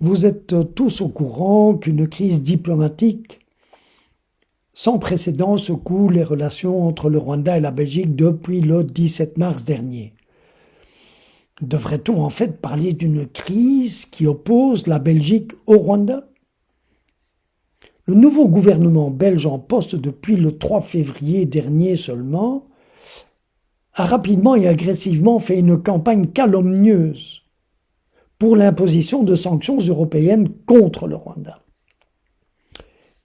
Vous êtes tous au courant qu'une crise diplomatique sans précédent secoue les relations entre le Rwanda et la Belgique depuis le 17 mars dernier. Devrait-on en fait parler d'une crise qui oppose la Belgique au Rwanda? Le nouveau gouvernement belge en poste depuis le 3 février dernier seulement a rapidement et agressivement fait une campagne calomnieuse pour l'imposition de sanctions européennes contre le Rwanda.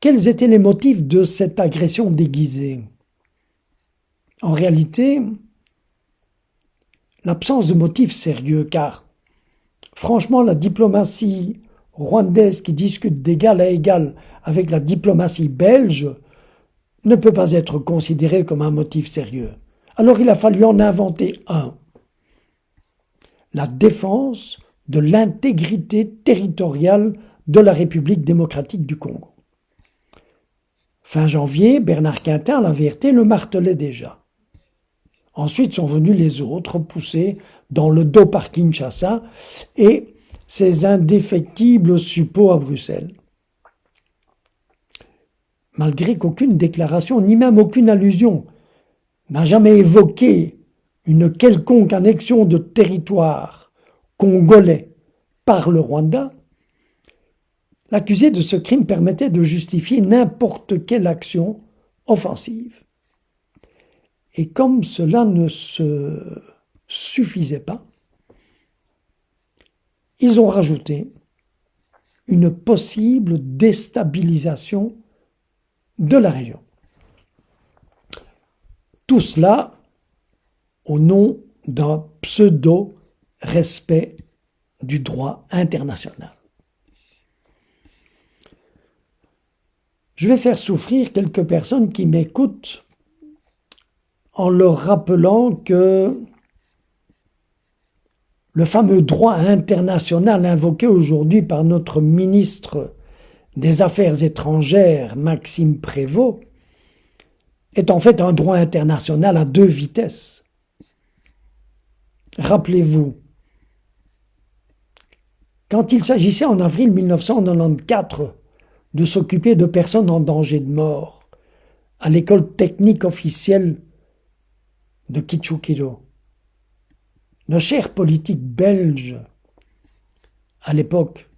Quels étaient les motifs de cette agression déguisée? En réalité, l'absence de motifs sérieux, car franchement, la diplomatie rwandaise qui discute d'égal à égal avec la diplomatie belge ne peut pas être considérée comme un motif sérieux. Alors il a fallu en inventer un. La défense de l'intégrité territoriale de la République démocratique du Congo. Fin janvier, Bernard Quintin, la vérité, le martelait déjà. Ensuite sont venus les autres, poussés dans le dos par Kinshasa et ses indéfectibles suppôts à Bruxelles. Malgré qu'aucune déclaration, ni même aucune allusion, n'a jamais évoqué une quelconque annexion de territoire congolais par le Rwanda, l'accusé de ce crime permettait de justifier n'importe quelle action offensive. Et comme cela ne se suffisait pas, ils ont rajouté une possible déstabilisation de la région. Tout cela au nom d'un pseudo-respect du droit international. Je vais faire souffrir quelques personnes qui m'écoutent en leur rappelant que le fameux droit international invoqué aujourd'hui par notre ministre des Affaires étrangères, Maxime Prévost, est en fait un droit international à deux vitesses. Rappelez-vous, quand il s'agissait en avril 1994 de s'occuper de personnes en danger de mort à l'école technique officielle de Kitshukiro, nos chers politiques belges, à l'époque,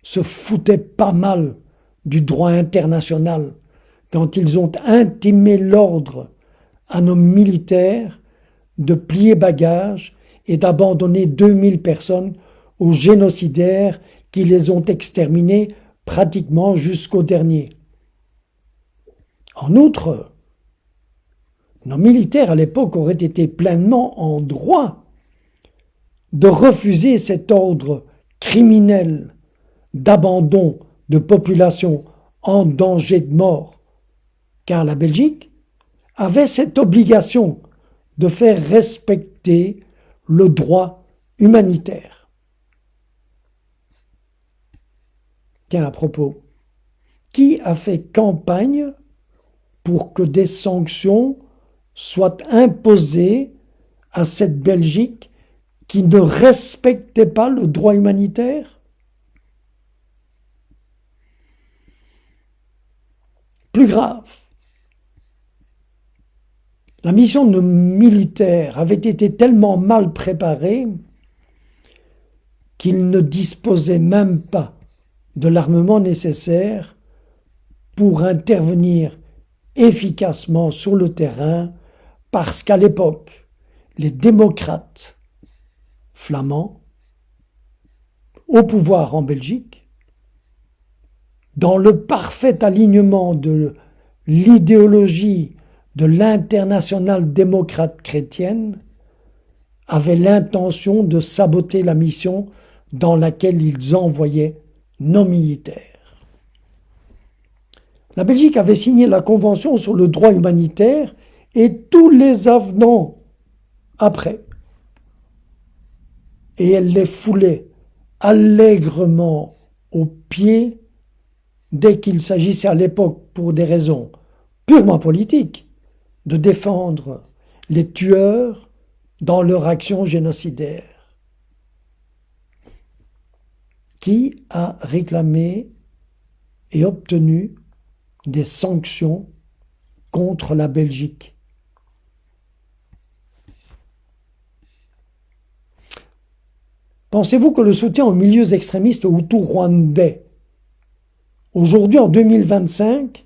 se foutaient pas mal du droit international quand ils ont intimé l'ordre à nos militaires de plier bagages et d'abandonner 2000 personnes aux génocidaires qui les ont exterminés pratiquement jusqu'au dernier. En outre, nos militaires à l'époque auraient été pleinement en droit de refuser cet ordre criminel d'abandon de populations en danger de mort, car la Belgique avait cette obligation de faire respecter le droit humanitaire. Tiens, à propos, qui a fait campagne pour que des sanctions soient imposées à cette Belgique qui ne respectait pas le droit humanitaire? Plus grave, la mission de nos militaires avait été tellement mal préparée qu'ils ne disposaient même pas de l'armement nécessaire pour intervenir efficacement sur le terrain, parce qu'à l'époque, les démocrates flamands, au pouvoir en Belgique, dans le parfait alignement de l'idéologie de l'internationale démocrate chrétienne, avaient l'intention de saboter la mission dans laquelle ils envoyaient nos militaires. La Belgique avait signé la Convention sur le droit humanitaire et tous les avenants après. Et elle les foulait allègrement aux pieds dès qu'il s'agissait à l'époque, pour des raisons purement politiques, de défendre les tueurs dans leur action génocidaire. qui a réclamé et obtenu des sanctions contre la Belgique. Pensez-vous que le soutien aux milieux extrémistes hutus rwandais, aujourd'hui en 2025,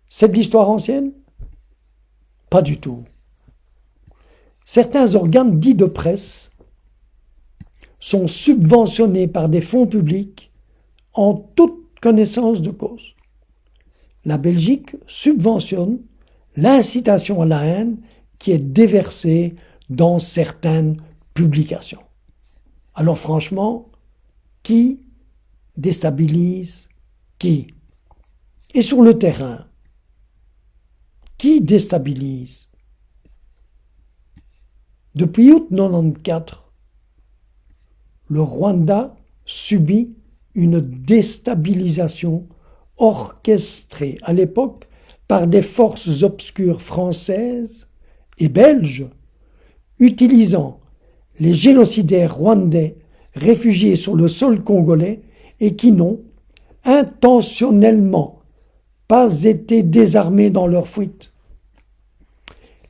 c'est de l'histoire ancienne? Pas du tout. Certains organes dits de presse sont subventionnés par des fonds publics en toute connaissance de cause. La Belgique subventionne l'incitation à la haine qui est déversée dans certaines publications. Alors franchement, qui déstabilise qui? Et sur le terrain, qui déstabilise? Depuis août 1994, le Rwanda subit une déstabilisation orchestrée à l'époque par des forces obscures françaises et belges utilisant les génocidaires rwandais réfugiés sur le sol congolais et qui n'ont intentionnellement pas été désarmés dans leur fuite.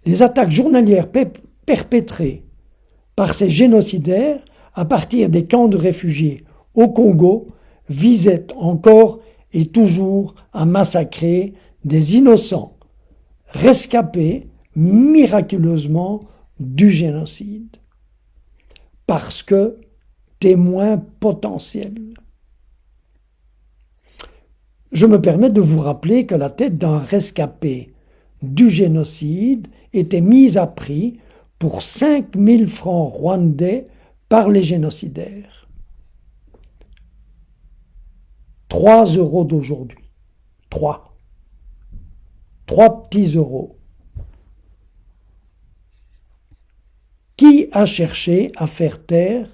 Les attaques journalières perpétrées par ces génocidaires à partir des camps de réfugiés au Congo visaient encore et toujours à massacrer des innocents rescapés miraculeusement du génocide. Parce que témoins potentiels. Je me permets de vous rappeler que la tête d'un rescapé du génocide était mise à prix pour 5 000 francs rwandais par les génocidaires. 3 € d'aujourd'hui. 3 petits euros. Qui a cherché à faire taire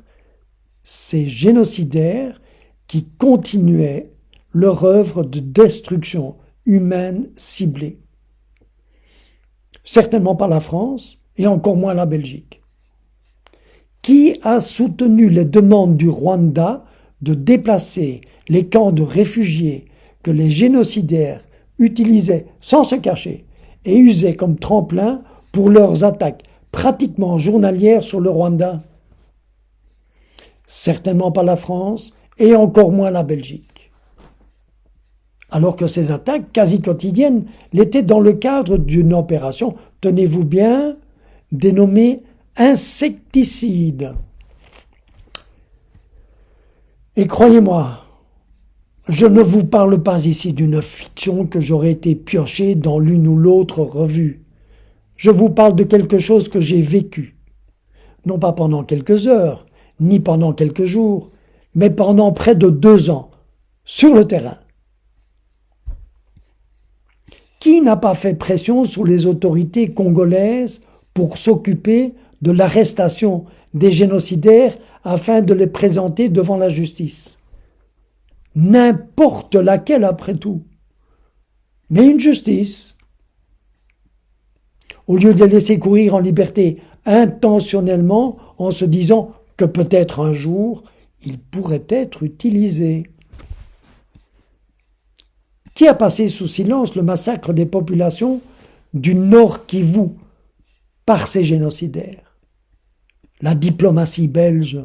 ces génocidaires qui continuaient leur œuvre de destruction humaine ciblée? Certainement pas la France et encore moins la Belgique. Qui a soutenu les demandes du Rwanda de déplacer les camps de réfugiés que les génocidaires utilisaient sans se cacher et usaient comme tremplin pour leurs attaques pratiquement journalières sur le Rwanda? Certainement pas la France et encore moins la Belgique. Alors que ces attaques quasi quotidiennes l'étaient dans le cadre d'une opération, tenez-vous bien, dénommée insecticide. Et croyez-moi, je ne vous parle pas ici d'une fiction que j'aurais été pioché dans l'une ou l'autre revue. Je vous parle de quelque chose que j'ai vécu, non pas pendant quelques heures, ni pendant quelques jours, mais pendant près de 2 ans, sur le terrain. Qui n'a pas fait pression sur les autorités congolaises pour s'occuper de l'arrestation des génocidaires afin de les présenter devant la justice? N'importe laquelle après tout. Mais une justice. Au lieu de les laisser courir en liberté intentionnellement en se disant que peut-être un jour, ils pourraient être utilisés. Qui a passé sous silence le massacre des populations du Nord Kivu par ces génocidaires? La diplomatie belge.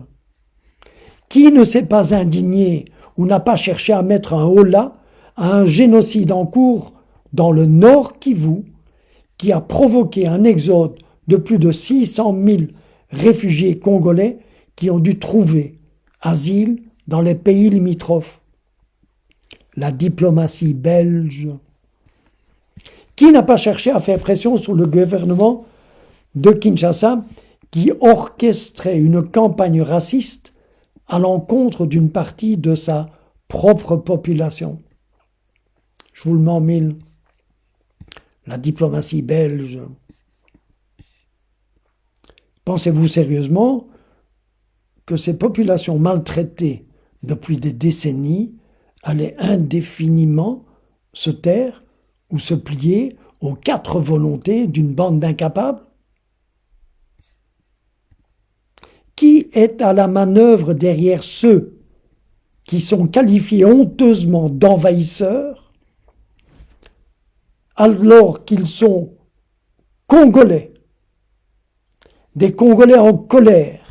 Qui ne s'est pas indigné ou n'a pas cherché à mettre un holà à un génocide en cours dans le Nord Kivu qui a provoqué un exode de plus de 600 000 réfugiés congolais qui ont dû trouver asile dans les pays limitrophes? La diplomatie belge. Qui n'a pas cherché à faire pression sur le gouvernement de Kinshasa qui orchestrait une campagne raciste à l'encontre d'une partie de sa propre population? Je vous le mets en mille. La diplomatie belge. Pensez-vous sérieusement que ces populations maltraitées depuis des décennies allaient indéfiniment se taire ou se plier aux 4 volontés d'une bande d'incapables? Qui est à la manœuvre derrière ceux qui sont qualifiés honteusement d'envahisseurs, alors qu'ils sont Congolais, des Congolais en colère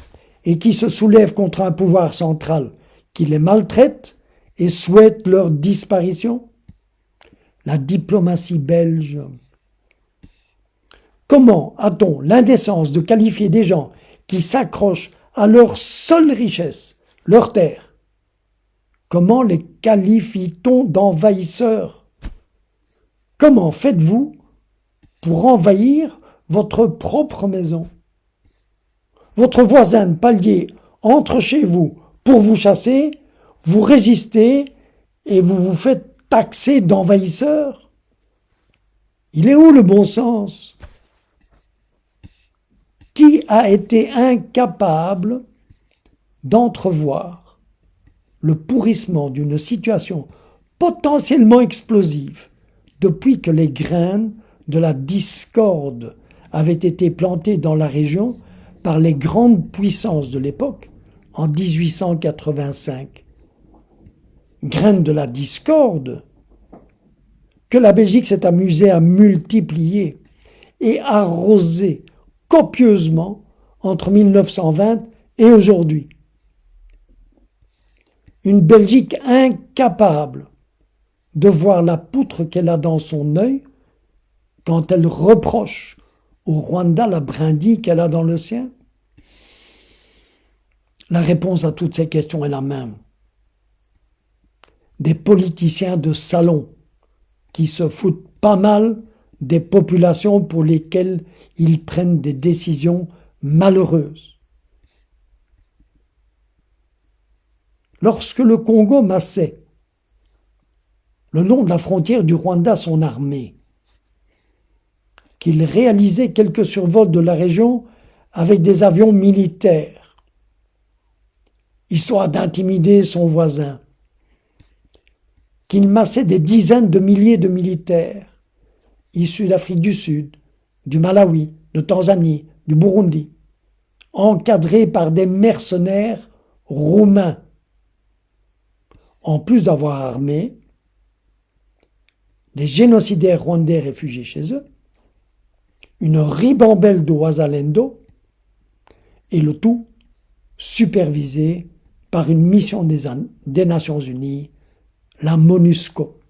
et qui se soulèvent contre un pouvoir central qui les maltraite et souhaite leur disparition? La diplomatie belge. Comment a-t-on l'indécence de qualifier des gens qui s'accrochent à leur seule richesse, leur terre? Comment les qualifie-t-on d'envahisseurs? Comment faites-vous pour envahir votre propre maison? Votre voisin de palier entre chez vous pour vous chasser, vous résistez et vous vous faites taxer d'envahisseurs? Il est où le bon sens? Qui a été incapable d'entrevoir le pourrissement d'une situation potentiellement explosive depuis que les graines de la discorde avaient été plantées dans la région par les grandes puissances de l'époque en 1885? Graines de la discorde que la Belgique s'est amusée à multiplier et arroser copieusement entre 1920 et aujourd'hui. Une Belgique incapable de voir la poutre qu'elle a dans son œil quand elle reproche au Rwanda la brindille qu'elle a dans le sien? La réponse à toutes ces questions est la même. Des politiciens de salon qui se foutent pas mal des populations pour lesquelles ils prennent des décisions malheureuses. Lorsque le Congo massait le long de la frontière du Rwanda son armée, qu'il réalisait quelques survols de la région avec des avions militaires, histoire d'intimider son voisin, qu'il massait des dizaines de milliers de militaires issus d'Afrique du Sud, du Malawi, de Tanzanie, du Burundi, encadrés par des mercenaires roumains. En plus d'avoir armé les génocidaires rwandais réfugiés chez eux, une ribambelle de Wazalendo, et le tout supervisé par une mission des Nations Unies, la MONUSCO.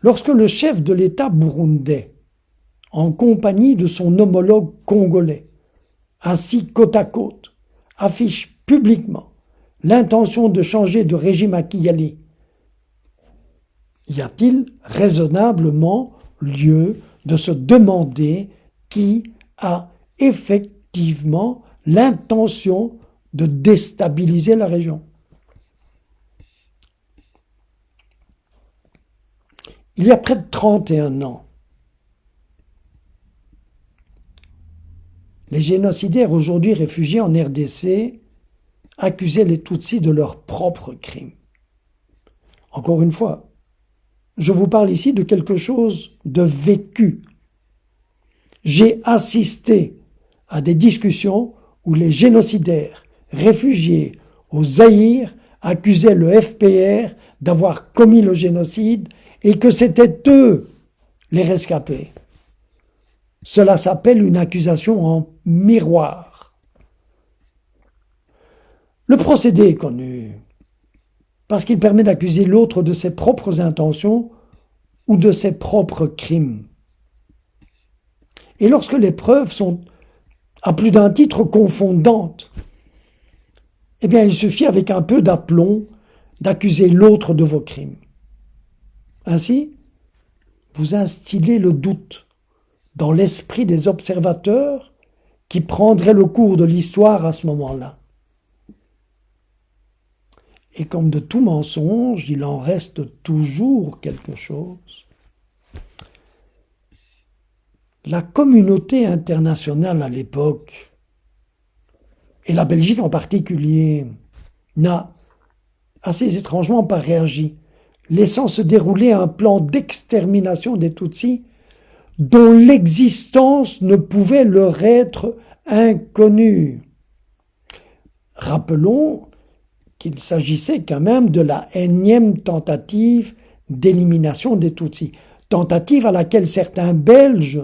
Lorsque le chef de l'État burundais, en compagnie de son homologue congolais, assis côte à côte, affiche publiquement l'intention de changer de régime à Kigali, y a-t-il raisonnablement lieu de se demander qui a effectivement l'intention de déstabiliser la région? Il y a près de 31 ans, les génocidaires aujourd'hui réfugiés en RDC accusaient les Tutsis de leurs propres crimes. Encore une fois, je vous parle ici de quelque chose de vécu. J'ai assisté à des discussions où les génocidaires réfugiés au Zaïre accusaient le FPR d'avoir commis le génocide et que c'était eux les rescapés. Cela s'appelle une accusation en miroir. Le procédé est connu parce qu'il permet d'accuser l'autre de ses propres intentions ou de ses propres crimes. Et lorsque les preuves sont à plus d'un titre confondantes, eh bien il suffit avec un peu d'aplomb d'accuser l'autre de vos crimes. Ainsi, vous instillez le doute dans l'esprit des observateurs qui prendraient le cours de l'histoire à ce moment-là. Et comme de tout mensonge, il en reste toujours quelque chose. La communauté internationale à l'époque, et la Belgique en particulier, n'a assez étrangement pas réagi, laissant se dérouler un plan d'extermination des Tutsis dont l'existence ne pouvait leur être inconnue. Rappelons qu'il s'agissait quand même de la énième tentative d'élimination des Tutsis, tentative à laquelle certains Belges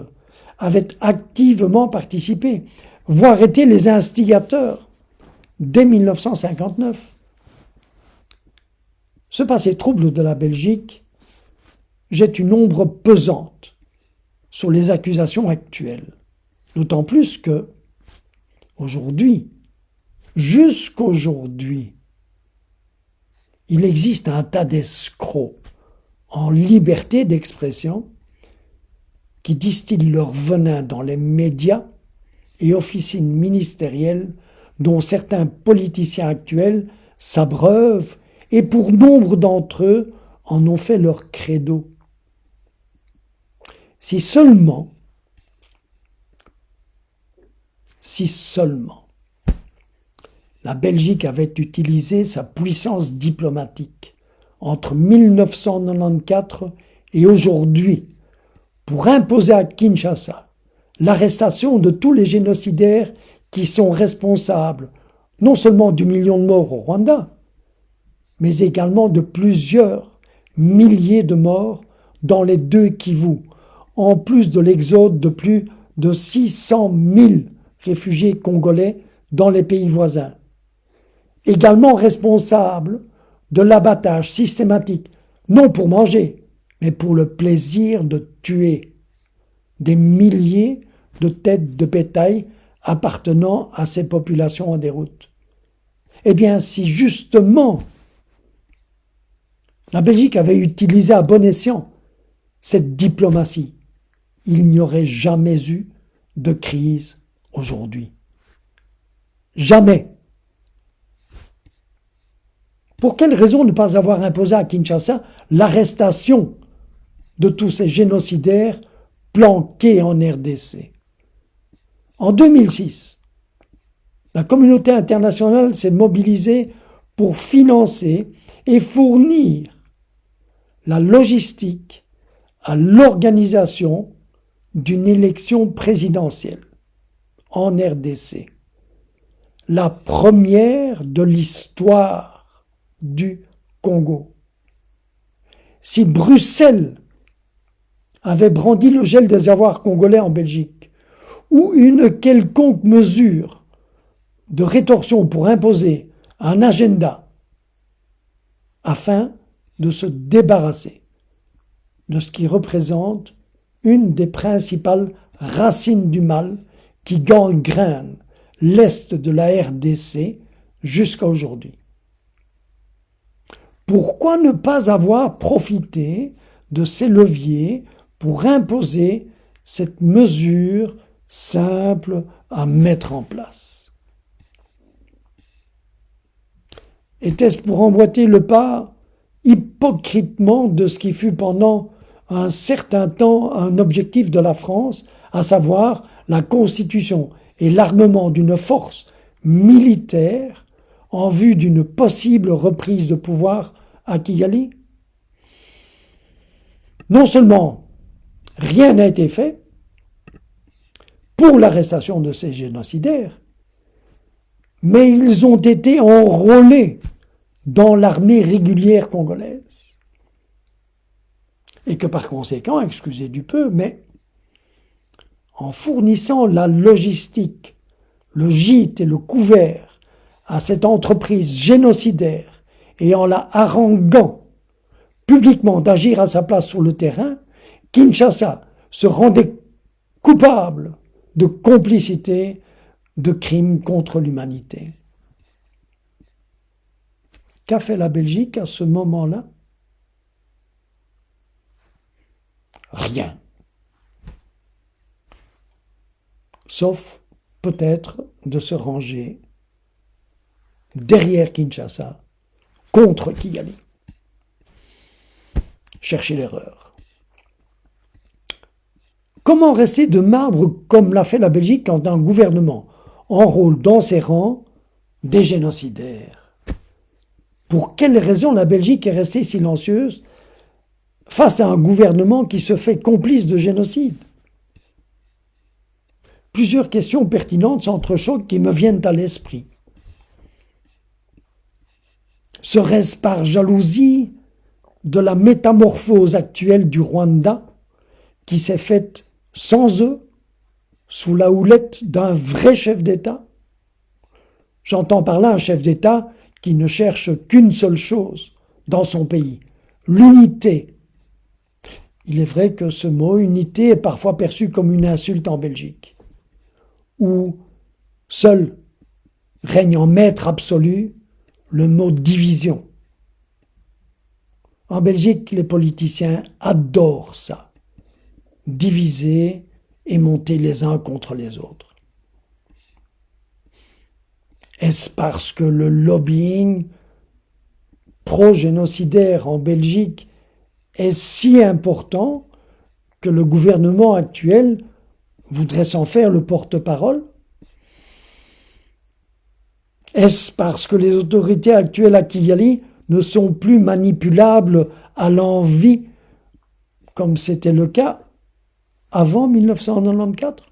avaient activement participé, voire été les instigateurs dès 1959. Ce passé trouble de la Belgique jette une ombre pesante sur les accusations actuelles, d'autant plus que, aujourd'hui, jusqu'aujourd'hui, il existe un tas d'escrocs en liberté d'expression qui distillent leur venin dans les médias et officines ministérielles dont certains politiciens actuels s'abreuvent et pour nombre d'entre eux en ont fait leur credo. Si seulement, la Belgique avait utilisé sa puissance diplomatique entre 1994 et aujourd'hui pour imposer à Kinshasa l'arrestation de tous les génocidaires qui sont responsables non seulement du million de morts au Rwanda, mais également de plusieurs milliers de morts dans les deux Kivu, en plus de l'exode de plus de 600 000 réfugiés congolais dans les pays voisins. Également responsable de l'abattage systématique, non pour manger, mais pour le plaisir de tuer des milliers de têtes de bétail appartenant à ces populations en déroute. Eh bien, si justement la Belgique avait utilisé à bon escient cette diplomatie, il n'y aurait jamais eu de crise aujourd'hui. Jamais. Pour quelle raison ne pas avoir imposé à Kinshasa l'arrestation de tous ces génocidaires planqués en RDC? En 2006, la communauté internationale s'est mobilisée pour financer et fournir la logistique à l'organisation d'une élection présidentielle en RDC, la première de l'histoire du Congo. Si Bruxelles avait brandi le gel des avoirs congolais en Belgique, ou une quelconque mesure de rétorsion pour imposer un agenda afin de se débarrasser de ce qui représente une des principales racines du mal qui gangrène l'est de la RDC jusqu'à aujourd'hui. Pourquoi ne pas avoir profité de ces leviers pour imposer cette mesure simple à mettre en place? Était-ce pour emboîter le pas hypocritement de ce qui fut pendant un certain temps un objectif de la France, à savoir la constitution et l'armement d'une force militaire en vue d'une possible reprise de pouvoir à Kigali? Non seulement rien n'a été fait pour l'arrestation de ces génocidaires, mais ils ont été enrôlés dans l'armée régulière congolaise. Et que par conséquent, excusez du peu, mais en fournissant la logistique, le gîte et le couvert à cette entreprise génocidaire et en la haranguant publiquement d'agir à sa place sur le terrain, Kinshasa se rendait coupable de complicité de crimes contre l'humanité. Qu'a fait la Belgique à ce moment-là? Rien. Sauf peut-être de se ranger derrière Kinshasa contre Kigali. Chercher l'erreur. Comment rester de marbre comme l'a fait la Belgique quand un gouvernement enrôle dans ses rangs des génocidaires? Pour quelle raison la Belgique est restée silencieuse face à un gouvernement qui se fait complice de génocide? Plusieurs questions pertinentes s'entrechoquent qui me viennent à l'esprit. Serait-ce par jalousie de la métamorphose actuelle du Rwanda qui s'est faite sans eux, sous la houlette d'un vrai chef d'État? J'entends par là un chef d'État qui ne cherche qu'une seule chose dans son pays, l'unité. Il est vrai que ce mot unité est parfois perçu comme une insulte en Belgique, où seul règne en maître absolu le mot division. En Belgique, les politiciens adorent ça, diviser et monter les uns contre les autres. Est-ce parce que le lobbying pro-génocidaire en Belgique est si important que le gouvernement actuel voudrait s'en faire le porte-parole? Est-ce parce que les autorités actuelles à Kigali ne sont plus manipulables à l'envi, comme c'était le cas avant 1994?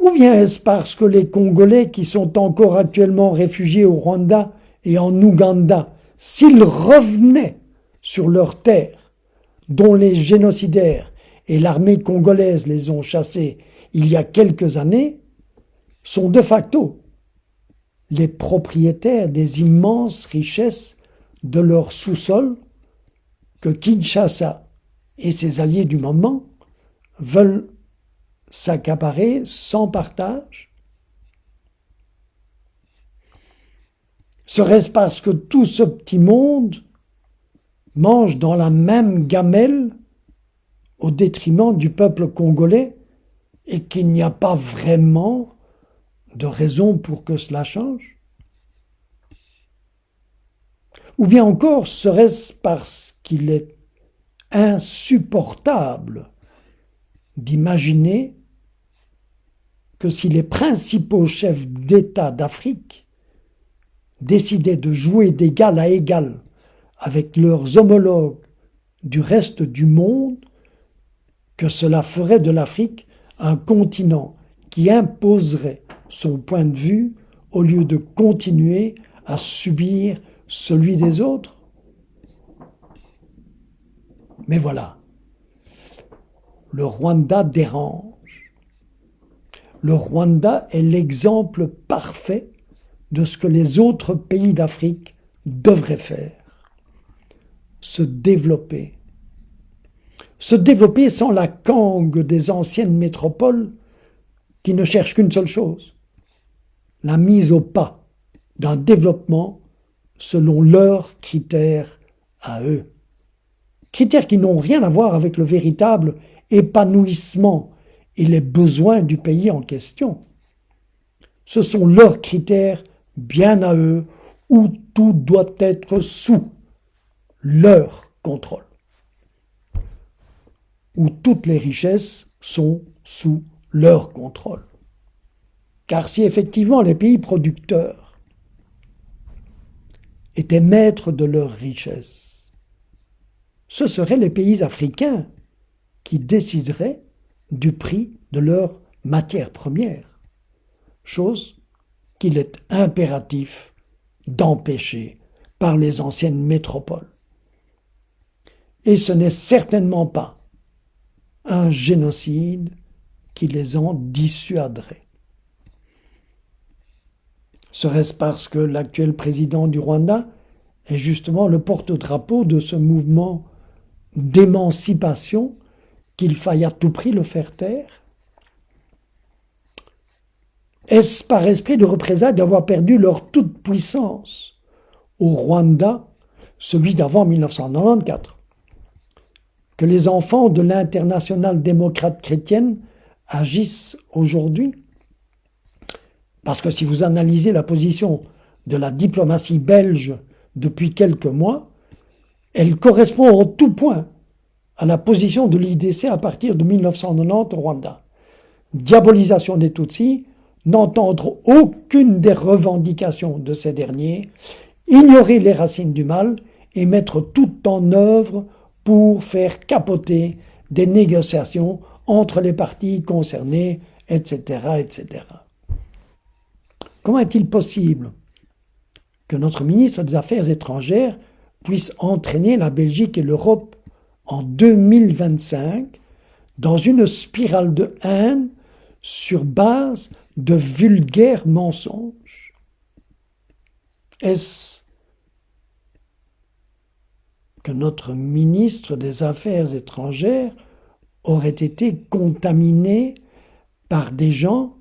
Ou bien est-ce parce que les Congolais qui sont encore actuellement réfugiés au Rwanda et en Ouganda, s'ils revenaient sur leurs terres, dont les génocidaires et l'armée congolaise les ont chassés il y a quelques années, sont de facto les propriétaires des immenses richesses de leur sous-sol que Kinshasa et ses alliés du moment veulent s'accaparer sans partage? Serait-ce parce que tout ce petit monde mange dans la même gamelle au détriment du peuple congolais et qu'il n'y a pas vraiment de raison pour que cela change? Ou bien encore serait-ce parce qu'il est insupportable d'imaginer que si les principaux chefs d'État d'Afrique décidaient de jouer d'égal à égal avec leurs homologues du reste du monde, que cela ferait de l'Afrique un continent qui imposerait son point de vue au lieu de continuer à subir celui des autres? Mais voilà, le Rwanda dérange. Le Rwanda est l'exemple parfait de ce que les autres pays d'Afrique devraient faire. Se développer. Se développer sans la cangue des anciennes métropoles qui ne cherchent qu'une seule chose, la mise au pas d'un développement selon leurs critères à eux. Critères qui n'ont rien à voir avec le véritable épanouissement et les besoins du pays en question. Ce sont leurs critères bien à eux où tout doit être sous leur contrôle, où toutes les richesses sont sous leur contrôle. Car si effectivement les pays producteurs étaient maîtres de leurs richesses, ce seraient les pays africains qui décideraient du prix de leurs matières premières, chose qu'il est impératif d'empêcher par les anciennes métropoles. Et ce n'est certainement pas un génocide qui les en dissuaderait. Serait-ce parce que l'actuel président du Rwanda est justement le porte-drapeau de ce mouvement d'émancipation qu'il faille à tout prix le faire taire? Est-ce par esprit de représailles d'avoir perdu leur toute-puissance au Rwanda, celui d'avant 1994, que les enfants de l'Internationale démocrate chrétienne agissent aujourd'hui? Parce que si vous analysez la position de la diplomatie belge depuis quelques mois, elle correspond en tout point à la position de l'IDC à partir de 1990 au Rwanda. Diabolisation des Tutsis, n'entendre aucune des revendications de ces derniers, ignorer les racines du mal et mettre tout en œuvre pour faire capoter des négociations entre les parties concernées, etc., etc. Comment est-il possible que notre ministre des Affaires étrangères puisse entraîner la Belgique et l'Europe en 2025 dans une spirale de haine sur base de vulgaires mensonges? Est-ce que notre ministre des Affaires étrangères aurait été contaminé par des gens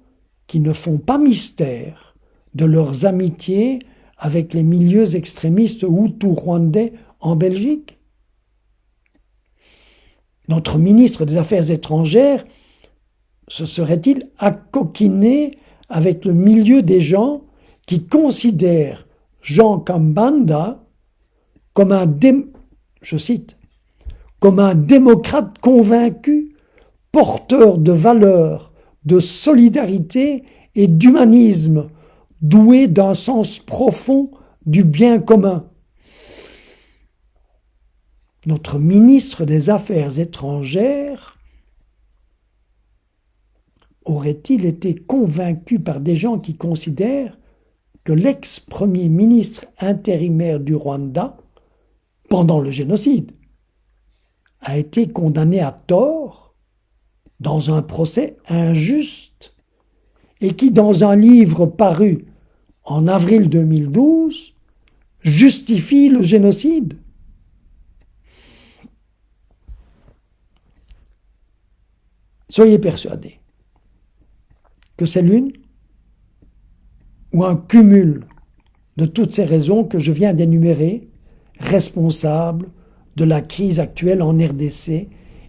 qui ne font pas mystère de leurs amitiés avec les milieux extrémistes hutus-rwandais en Belgique? Notre ministre des Affaires étrangères se serait-il accoquiné avec le milieu des gens qui considèrent Jean Kambanda comme je cite, comme un démocrate convaincu, porteur de valeurs, de solidarité et d'humanisme, doué d'un sens profond du bien commun? Notre ministre des Affaires étrangères aurait-il été convaincu par des gens qui considèrent que l'ex-premier ministre intérimaire du Rwanda, pendant le génocide, a été condamné à tort dans un procès injuste et qui, dans un livre paru en avril 2012, justifie le génocide? Soyez persuadés que c'est l'une ou un cumul de toutes ces raisons que je viens d'énumérer responsable de la crise actuelle en RDC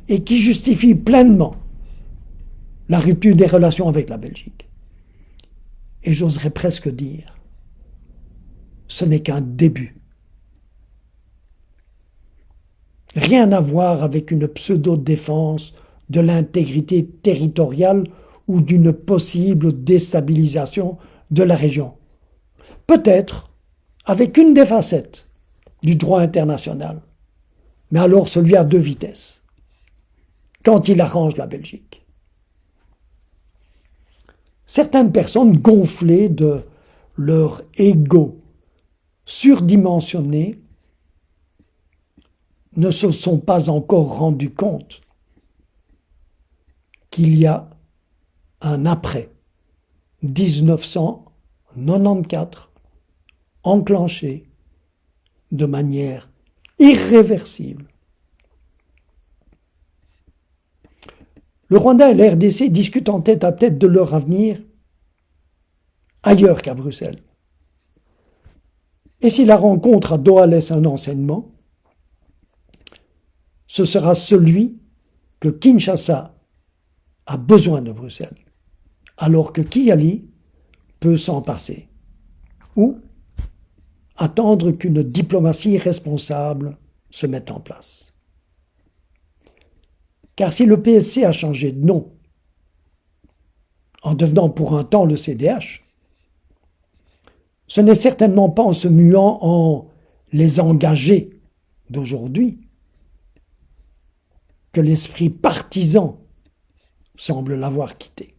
et qui justifie pleinement la rupture des relations avec la Belgique. Et j'oserais presque dire, ce n'est qu'un début. Rien à voir avec une pseudo-défense de l'intégrité territoriale ou d'une possible déstabilisation de la région. Peut-être avec une des facettes du droit international, mais alors celui à deux vitesses, quand il arrange la Belgique. Certaines personnes gonflées de leur ego surdimensionné ne se sont pas encore rendus compte qu'il y a un après 1994 enclenché de manière irréversible. Le Rwanda et la RDC discutent en tête à tête de leur avenir ailleurs qu'à Bruxelles. Et si la rencontre à Doha laisse un enseignement, ce sera celui que Kinshasa a besoin de Bruxelles, alors que Kigali peut s'en passer. Ou attendre qu'une diplomatie responsable se mette en place. Car si le PSC a changé de nom, en devenant pour un temps le CDH, ce n'est certainement pas en se muant en les engagés d'aujourd'hui que l'esprit partisan semble l'avoir quitté.